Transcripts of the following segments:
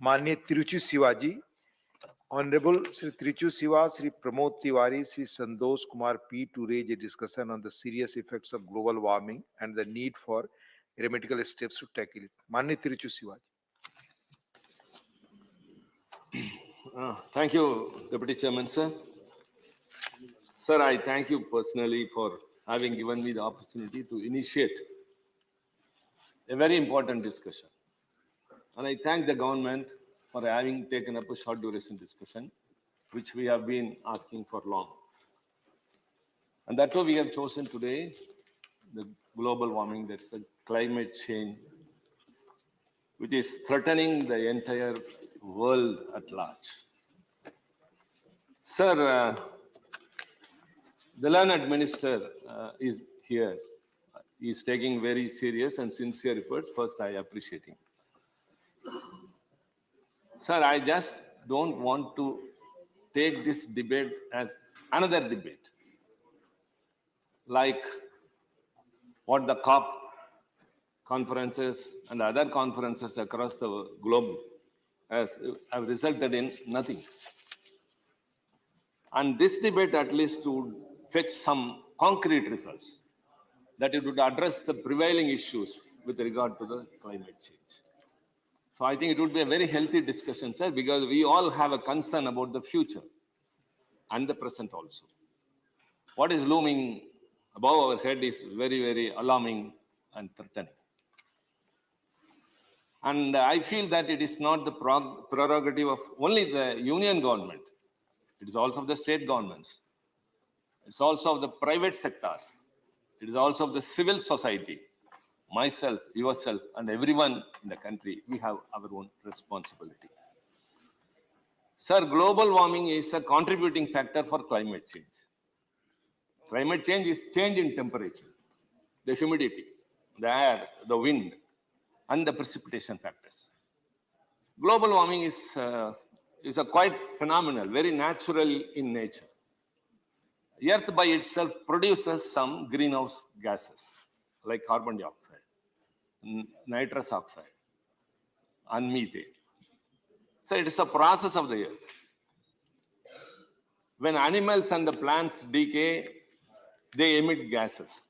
माननीय Tiruchi Shivaji, Honorable Sri Tiruchi Siva, Sri Pramod Tiwari, Sri Sandosh Kumar P. to raise a discussion on the serious effects of global warming and the need for remedial steps to tackle it. माननीय Tiruchi Shivaji. Thank you, Deputy Chairman, sir. Sir, I thank you personally for having given me the opportunity to initiate a very important discussion. And I thank the government for having taken up a short duration discussion, which we have been asking for long. And that too we have chosen today, the global warming, that's the climate change, which is threatening the entire world at large. Sir, the learned minister is here. He is taking very serious and sincere efforts. First, I appreciate him. Sir, I just don't want to take this debate as another debate, like what the COP conferences and other conferences across the globe have resulted in nothing. And this debate at least would fetch some concrete results, that it would address the prevailing issues with regard to the climate change. So I think it would be a very healthy discussion, sir, because we all have a concern about the future and the present also. What is looming above our head is very, very alarming and threatening. And I feel that it is not the prerogative of only the union government. It is also of the state governments. It's also of the private sectors. It is also of the civil society. Myself, yourself, and everyone in the country, we have our own responsibility. Sir, global warming is a contributing factor for climate change. Climate change is change in temperature, the humidity, the air, the wind, and the precipitation factors. Global warming is a quite phenomenal, very natural in nature. Earth by itself produces some greenhouse gases like carbon dioxide, nitrous oxide, and methane. So it is a process of the earth. When animals and the plants decay, they emit gases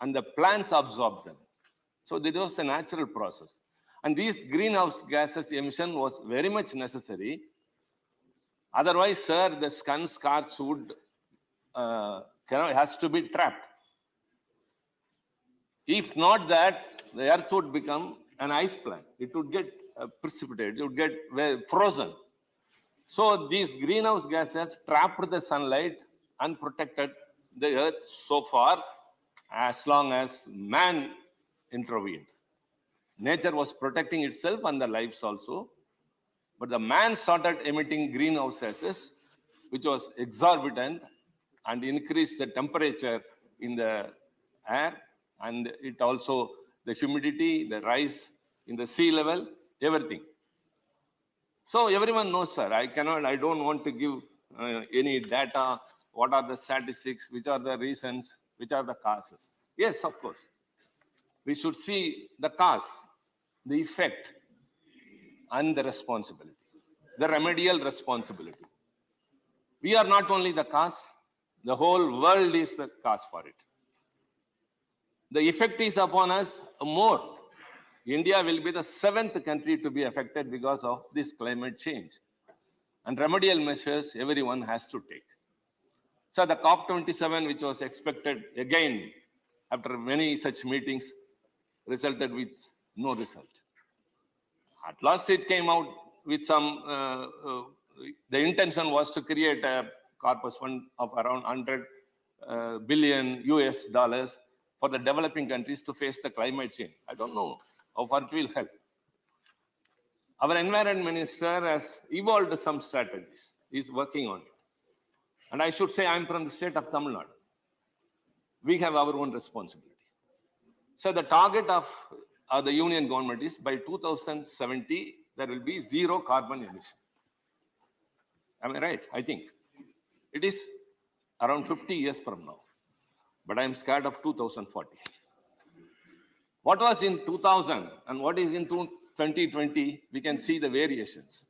and the plants absorb them. So this was a natural process. And these greenhouse gases emission was very much necessary. Otherwise, sir, the sun scorched wood has to be trapped. If not that, the earth would become an ice plant. It would get precipitated, it would get frozen. So these greenhouse gases trapped the sunlight and protected the earth so far as long as man intervened. Nature was protecting itself and the lives also. But the man started emitting greenhouse gases, which was exorbitant and increased the temperature in the air, and it also, the humidity, the rise in the sea level, everything. So everyone knows, sir, I don't want to give any data, what are the statistics, which are the reasons, which are the causes. Yes, of course. We should see the cause, the effect, and the responsibility, the remedial responsibility. We are not only the cause, the whole world is the cause for it. The effect is upon us more. India will be the 7th country to be affected because of this climate change. And remedial measures everyone has to take. So the COP27, which was expected again after many such meetings, resulted with no result. At last it came out with some, the intention was to create a corpus fund of around 100 billion US dollars for the developing countries to face the climate change. I don't know how far it will help. Our environment minister has evolved some strategies. He's working on it. And I should say I'm from the state of Tamil Nadu. We have our own responsibility. So the target of the union government is by 2070, there will be zero carbon emission. Am I right? I think. It is around 50 years from now. But I'm scared of 2040. What was in 2000 and what is in 2020 2020, we can see the variations.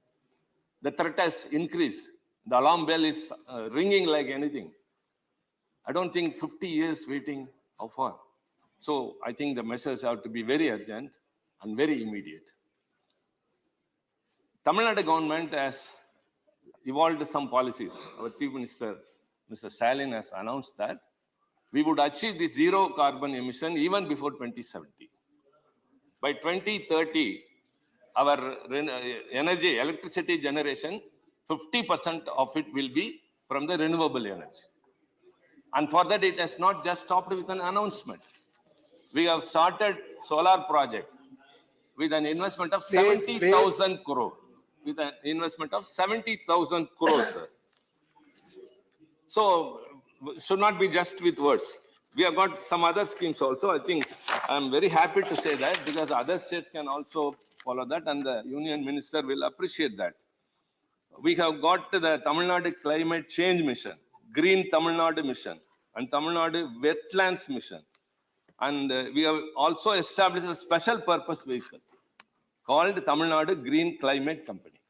The threat has increased. The alarm bell is ringing like anything. I don't think 50 years waiting, how far? So I think the measures have to be very urgent and very immediate. Tamil Nadu government has evolved some policies. Our Chief Minister, Mr. Stalin, has announced that we would achieve the zero carbon emission even before 2070. By 2030, our energy, electricity generation, 50% of it will be from the renewable energy. And for that, it has not just stopped with an announcement. We have started solar project with an investment of 70,000 crore. With an investment of 70,000 crores, sir. So, should not be just with words. We have got some other schemes also. I think I'm very happy to say that because other states can also follow that and the Union Minister will appreciate that. We have got the Tamil Nadu Climate Change Mission, Green Tamil Nadu Mission, and Tamil Nadu Wetlands Mission. And we have also established a special purpose vehicle called Tamil Nadu Green Climate Company.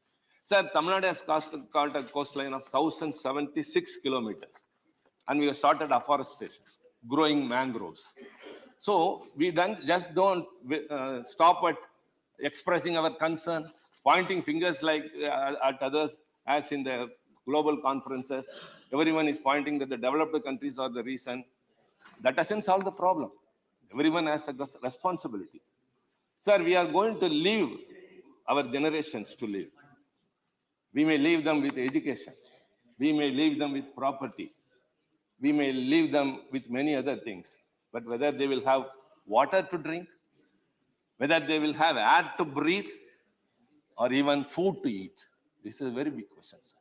Sir, Tamil Nadu has got a coastline of 1,076 kilometers. And we have started afforestation, growing mangroves. So we just don't stop at expressing our concern, pointing fingers like at others, as in the global conferences. Everyone is pointing that the developed countries are the reason. That doesn't solve the problem. Everyone has a responsibility. Sir, we are going to leave our generations to live. We may leave them with education. We may leave them with property. We may leave them with many other things. But whether they will have water to drink, whether they will have air to breathe, or even food to eat, this is a very big question, sir.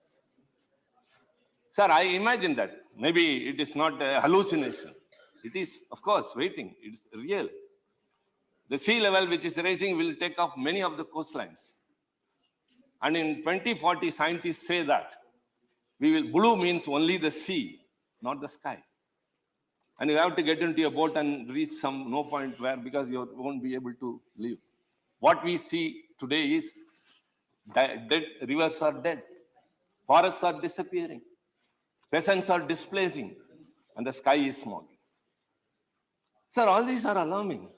Sir, I imagine that. Maybe it is not a hallucination. It is, of course, waiting. It's real. The sea level which is rising will take off many of the coastlines. And in 2040, scientists say that blue means only the sea, not the sky. And you have to get into a boat and reach some no point where because you won't be able to live. What we see today is dead rivers are dead, forests are disappearing, peasants are displacing, and the sky is smog. Sir, all these are alarming.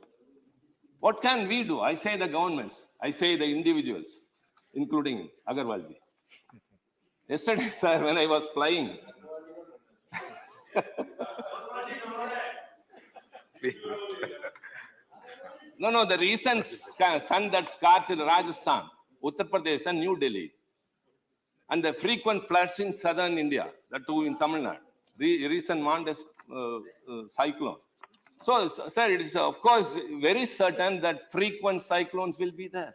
What can we do? I say the governments, I say the individuals, including Agarwalji. Yesterday, sir, when I was flying, no, the recent sun that scorched Rajasthan, Uttar Pradesh, and New Delhi, and the frequent floods in southern India, that too in Tamil Nadu, recent Mondes cyclone. So, sir, it is of course very certain that frequent cyclones will be there.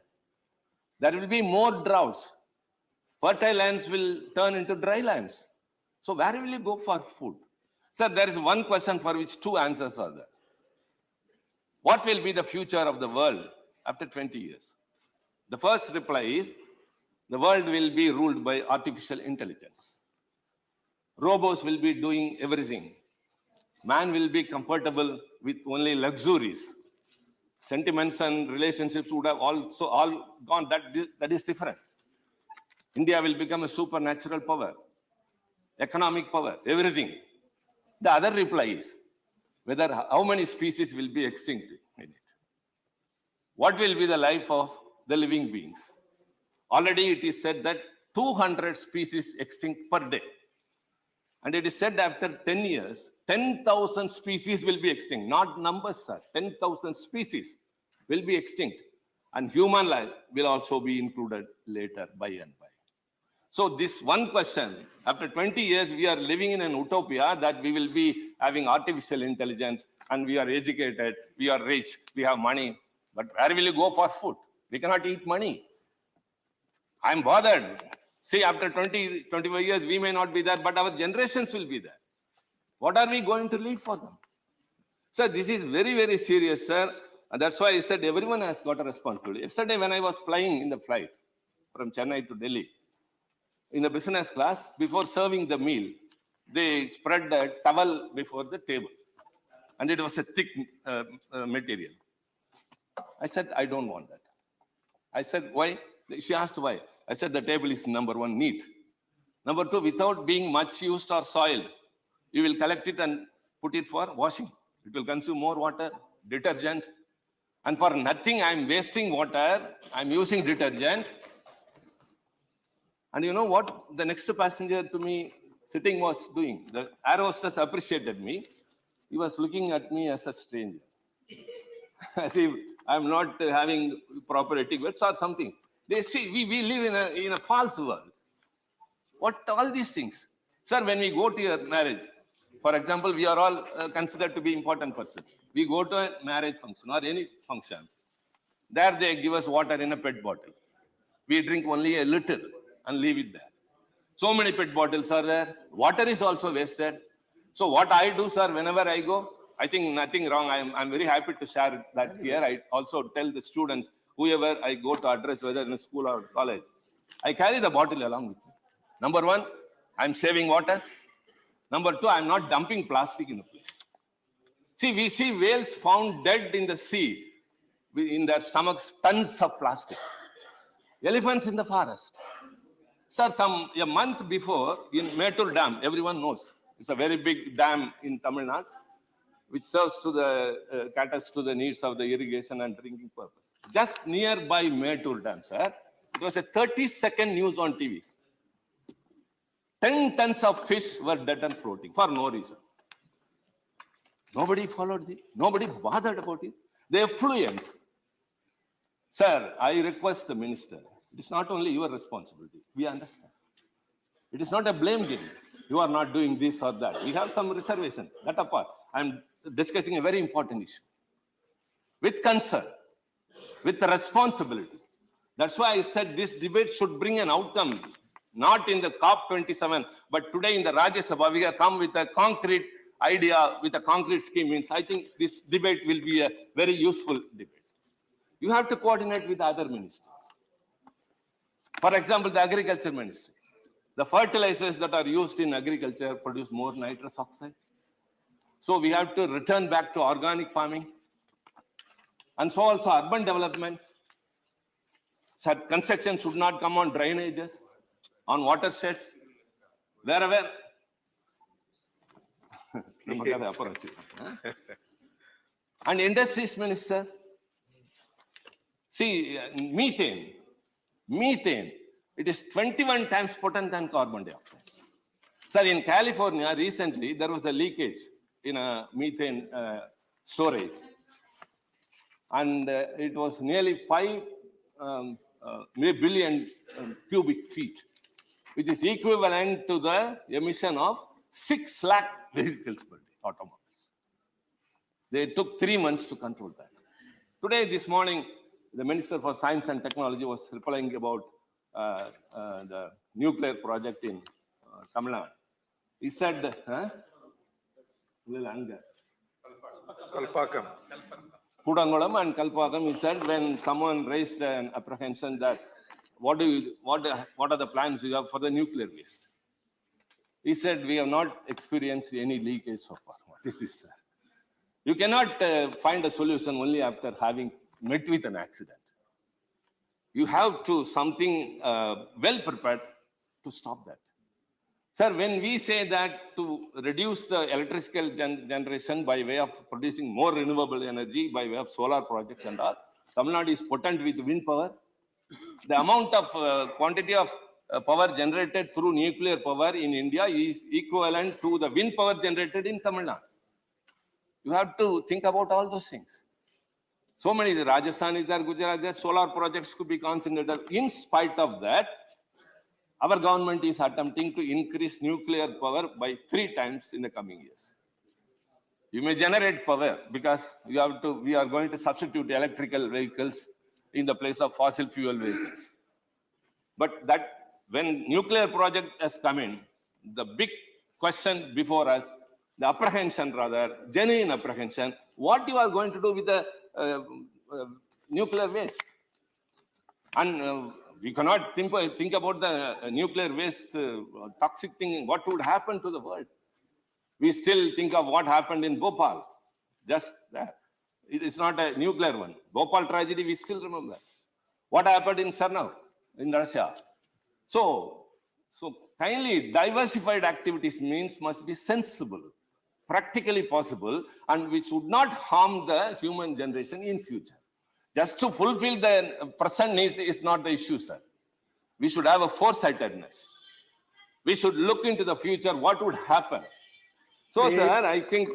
There will be more droughts. Fertile lands will turn into dry lands. So, where will you go for food? Sir, there is one question for which two answers are there. What will be the future of the world after 20 years? The first reply is, the world will be ruled by artificial intelligence. Robots will be doing everything. Man will be comfortable with only luxuries. Sentiments and relationships would have also all gone. That is different. India will become a supernatural power, economic power, everything. The other reply is, how many species will be extinct in it? What will be the life of the living beings? Already it is said that 200 species extinct per day. And it is said after 10 years, 10,000 species will be extinct. Not numbers, sir. 10,000 species will be extinct. And human life will also be included later by and by. So this one question, after 20 years, we are living in an utopia that we will be having artificial intelligence and we are educated, we are rich, we have money. But where will you go for food? We cannot eat money. I'm bothered. See, after 20, 25 years, we may not be there, but our generations will be there. What are we going to leave for them? Sir, this is very, very serious, sir. And that's why I said everyone has got a responsibility. Yesterday, when I was flying in the flight from Chennai to Delhi, in the business class, before serving the meal, they spread a towel before the table. And it was a thick material. I said, I don't want that. I said, why? She asked why. I said, the table is number one, neat. Number two, without being much used or soiled, you will collect it and put it for washing. It will consume more water, detergent. And for nothing, I'm wasting water. I'm using detergent. And you know what the next passenger to me sitting was doing? The air hostess appreciated me. He was looking at me as a stranger, as if I'm not having proper etiquette or something. They see we live in a false world. What all these things? Sir, when we go to your marriage, for example, we are all considered to be important persons. We go to a marriage function or any function. There they give us water in a PET bottle. We drink only a little and leave it there. So many PET bottles are there. Water is also wasted. So what I do, sir, whenever I go, I think nothing wrong. I'm very happy to share that here. I also tell the students, whoever I go to address, whether in a school or college, I carry the bottle along with me. Number one, I'm saving water. Number two, I'm not dumping plastic in a place. See, we see whales found dead in the sea, in their stomachs, tons of plastic. Elephants in the forest. Sir, a month before in Mettur Dam, everyone knows, it's a very big dam in Tamil Nadu, which serves to caters to the needs of the irrigation and drinking purpose. Just nearby Mettur Dam, sir, it was a 30-second news on TVs. 10 tons of fish were dead and floating for no reason. Nobody followed it. Nobody bothered about it. They are fluent. Sir, I request the minister, it is not only your responsibility. We understand. It is not a blame game. You are not doing this or that. We have some reservation. That apart, I'm discussing a very important issue. With concern, with responsibility. That's why I said this debate should bring an outcome, not in the COP27, but today in the Rajya Sabha, we have come with a concrete idea, with a concrete scheme. Means I think this debate will be a very useful debate. You have to coordinate with other ministers. For example, the agriculture ministry. The fertilizers that are used in agriculture produce more nitrous oxide. So we have to return back to organic farming. And so also urban development. So construction should not come on drainages, on watersheds, wherever. And industries minister. See, methane, it is 21 times potent than carbon dioxide. Sir, in California, recently, there was a leakage in a methane storage. And it was nearly 5 billion cubic feet, which is equivalent to the emission of 6 lakh vehicles per day, automobiles. They took 3 months to control that. Today, this morning, the Minister for Science and Technology was replying about the nuclear project in Tamil Nadu. He said, Kalpakam. Kudangulam and Kalpakam, he said, when someone raised an apprehension that what are the plans you have for the nuclear waste? He said, we have not experienced any leakage so far. What is this, sir? You cannot find a solution only after having met with an accident. You have to something well prepared to stop that. Sir, when we say that to reduce the electrical generation by way of producing more renewable energy, by way of solar projects and all, Tamil Nadu is potent with wind power. The amount of quantity of power generated through nuclear power in India is equivalent to the wind power generated in Tamil Nadu. You have to think about all those things. So many, Rajasthan is there, Gujarat, there, solar projects could be concentrated. In spite of that, our government is attempting to increase nuclear power by 3 times in the coming years. You may generate power because we are going to substitute electrical vehicles in the place of fossil fuel vehicles. But that when nuclear project has come in, the big question before us, the apprehension rather, genuine apprehension, what you are going to do with the nuclear waste? And we cannot think about the nuclear waste toxic thing, what would happen to the world. We still think of what happened in Bhopal, just that. It is not a nuclear one. Bhopal tragedy, we still remember. What happened in Chernobyl in Russia? So kindly diversified activities means must be sensible, practically possible, and we should not harm the human generation in future. Just to fulfill the present needs is not the issue, sir. We should have a foresightedness. We should look into the future, what would happen. So, sir, I think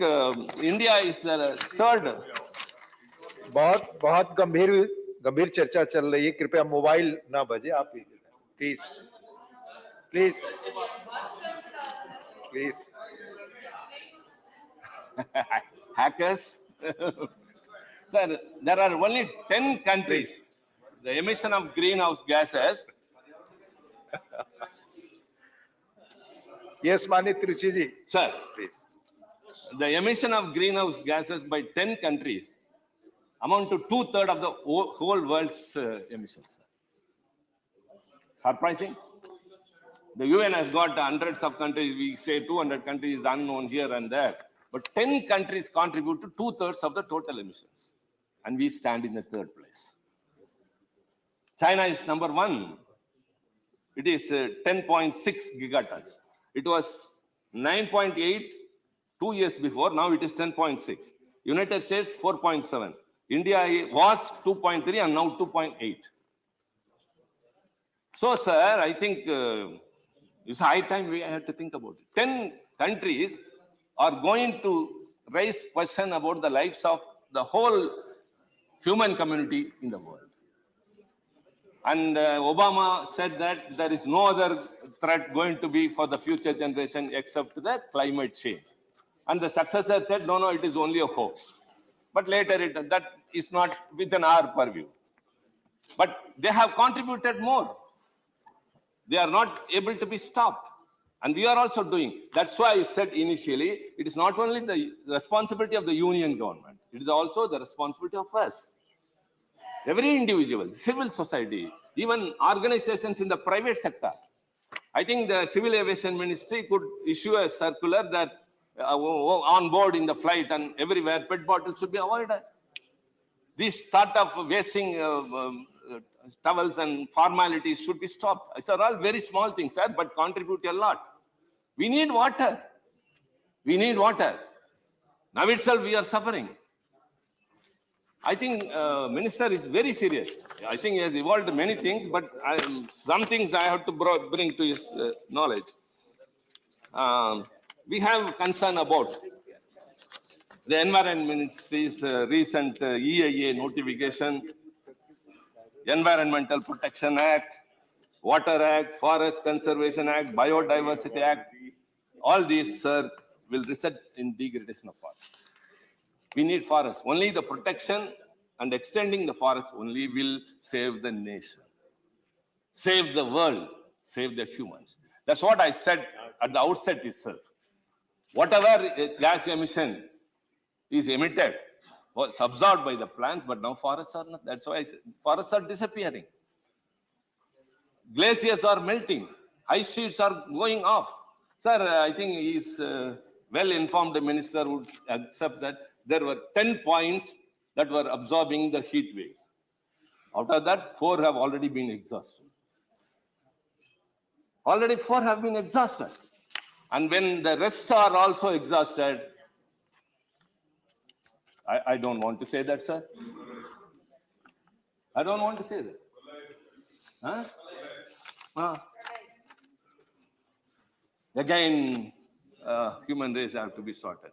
India is the third. बहुत बहुत गंभीर गंभीर चर्चा चल रही है, कृपया mobile ना बजे, आप please please please Hackers. Sir, there are only 10 countries. The emission of greenhouse gases. Yes, Mani Tiruchi ji. Sir, Please. the emission of greenhouse gases by 10 countries amount to 2/3 of the whole world's emissions. Surprising? The UN has got hundreds of countries. We say 200 countries unknown here and there. But 10 countries contribute to 2/3 of the total emissions. And we stand in the third place. China is number one. It is 10.6 gigatons. It was 9.8 2 years before. Now it is 10.6. United States 4.7. India was 2.3 and now 2.8. So, sir, I think it's high time we have to think about it. 10 countries are going to raise question about the lives of the whole human community in the world. And Obama said that there is no other threat going to be for the future generation except the climate change. And the successor said, no, it is only a hoax. But later, that is not within our purview. But they have contributed more. They are not able to be stopped. And we are also doing. That's why I said initially, it is not only the responsibility of the union government, it is also the responsibility of us. Every individual, civil society, even organizations in the private sector. I think the Civil Aviation Ministry could issue a circular that on board in the flight and everywhere, PET bottles should be avoided. This sort of wasting towels and formalities should be stopped. These are all very small things, sir, but contribute a lot. We need water. We need water. Now itself we are suffering. I think Minister is very serious. I think he has evolved many things, but some things I have to bring to his knowledge. We have concern about the Environment Ministry's recent EIA notification, Environmental Protection Act, Water Act, Forest Conservation Act, Biodiversity Act. All these, sir, will result in degradation of forest. We need forests. Only the protection and extending the forest only will save the nation, save the world, save the humans. That's what I said at the outset itself. Whatever gas emission is emitted was absorbed by the plants, but now forests are not. That's why I said forests are disappearing. Glaciers are melting. Ice sheets are going off. Sir, I think he is well-informed minister would accept that there were 10 points that were absorbing the heat waves. Out of that, 4 have already been exhausted. Already 4 have been exhausted. And when the rest are also exhausted, I don't want to say that, sir. I don't want to say that. Huh? Again, human race have to be sorted.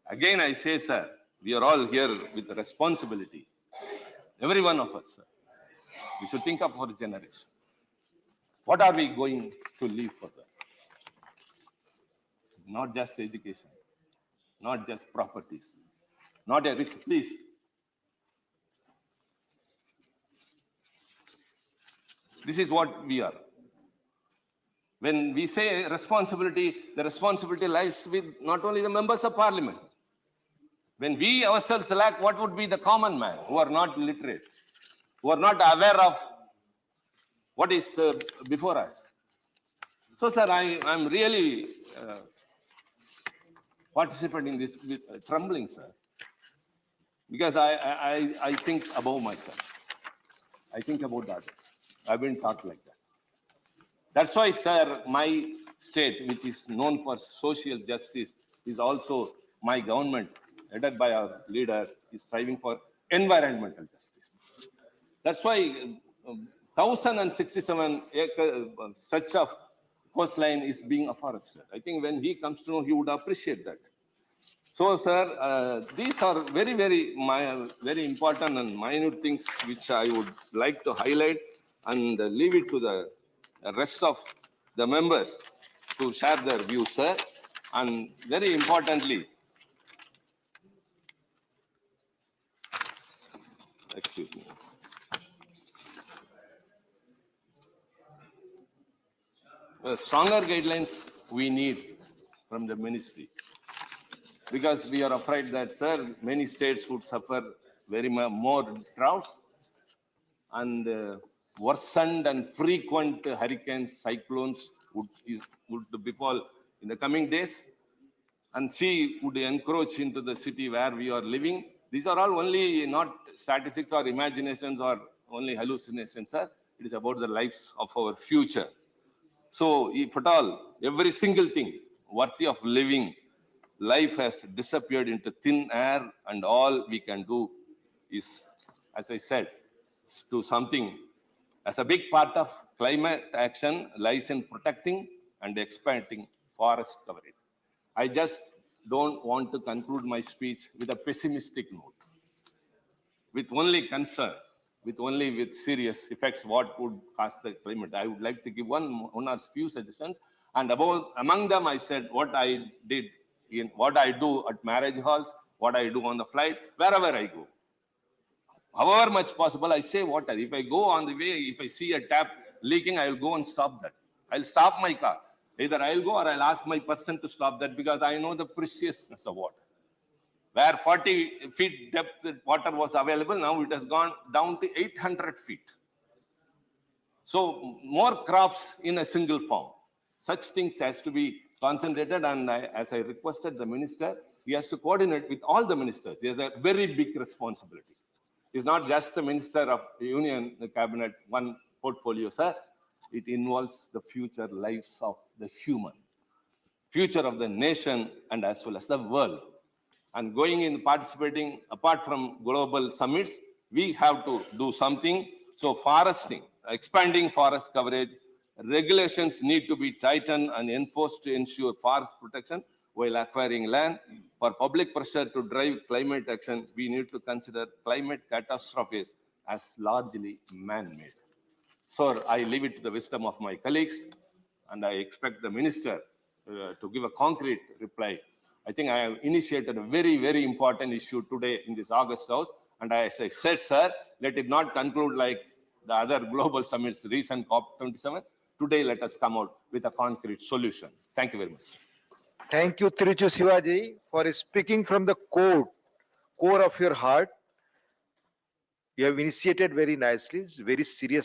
Again, I say, sir, we are all here with responsibility. Every one of us, sir. We should think of our generation. What are we going to leave for them? Not just education, not just properties, not a rich, please. This is what we are. When we say responsibility, the responsibility lies with not only the members of parliament. When we ourselves lack, what would be the common man who are not literate, who are not aware of what is before us? So, sir, I'm really participating in this with trembling, sir, because I think above myself. I think about the others. I've been taught like that. That's why, sir, my state, which is known for social justice, is also my government, headed by our leader, is striving for environmental justice. That's why 1,067 acre stretch of coastline is being afforested. I think when he comes to know, he would appreciate that. So, sir, these are very important and minute things which I would like to highlight and leave it to the rest of the members to share their views, sir. And very importantly, excuse me. Stronger guidelines we need from the ministry, because we are afraid that, sir, many states would suffer more droughts and worsened and frequent hurricanes, cyclones would befall in the coming days, and sea would encroach into the city where we are living. These are all only not statistics or imaginations or only hallucinations, sir. It is about the lives of our future. So, if at all, every single thing worthy of living, life has disappeared into thin air, and all we can do is, as I said, do something. As a big part of climate action lies in protecting and expanding forest coverage. I just don't want to conclude my speech with a pessimistic note, with only concern, with serious effects, what would cause the climate. I would like to give one or few suggestions, and among them, I said what I did in what I do at marriage halls, what I do on the flight, wherever I go. However much possible, I say water. If I go on the way, if I see a tap leaking, I will go and stop that. I'll stop my car. Either I'll go or I'll ask my person to stop that, because I know the preciousness of water. Where 40 feet depth water was available, now it has gone down to 800 feet. So more crops in a single farm. Such things has to be concentrated, and as I requested the minister, he has to coordinate with all the ministers. He has a very big responsibility. He's not just the minister of the union, the cabinet, one portfolio, sir. It involves the future lives of the human, future of the nation, and as well as the world. And going in participating apart from global summits, we have to do something. So foresting, expanding forest coverage, regulations need to be tightened and enforced to ensure forest protection while acquiring land. For public pressure to drive climate action, we need to consider climate catastrophes as largely man-made. So I leave it to the wisdom of my colleagues, and I expect the minister to give a concrete reply. I think I have initiated a very important issue today in this August House. And as I said, sir, let it not conclude like the other global summits, recent COP27. Today, let us come out with a concrete solution. Thank you very much. Thank you, Tiruchi Sivaji, for speaking from the core of your heart. You have initiated very nicely. It's very serious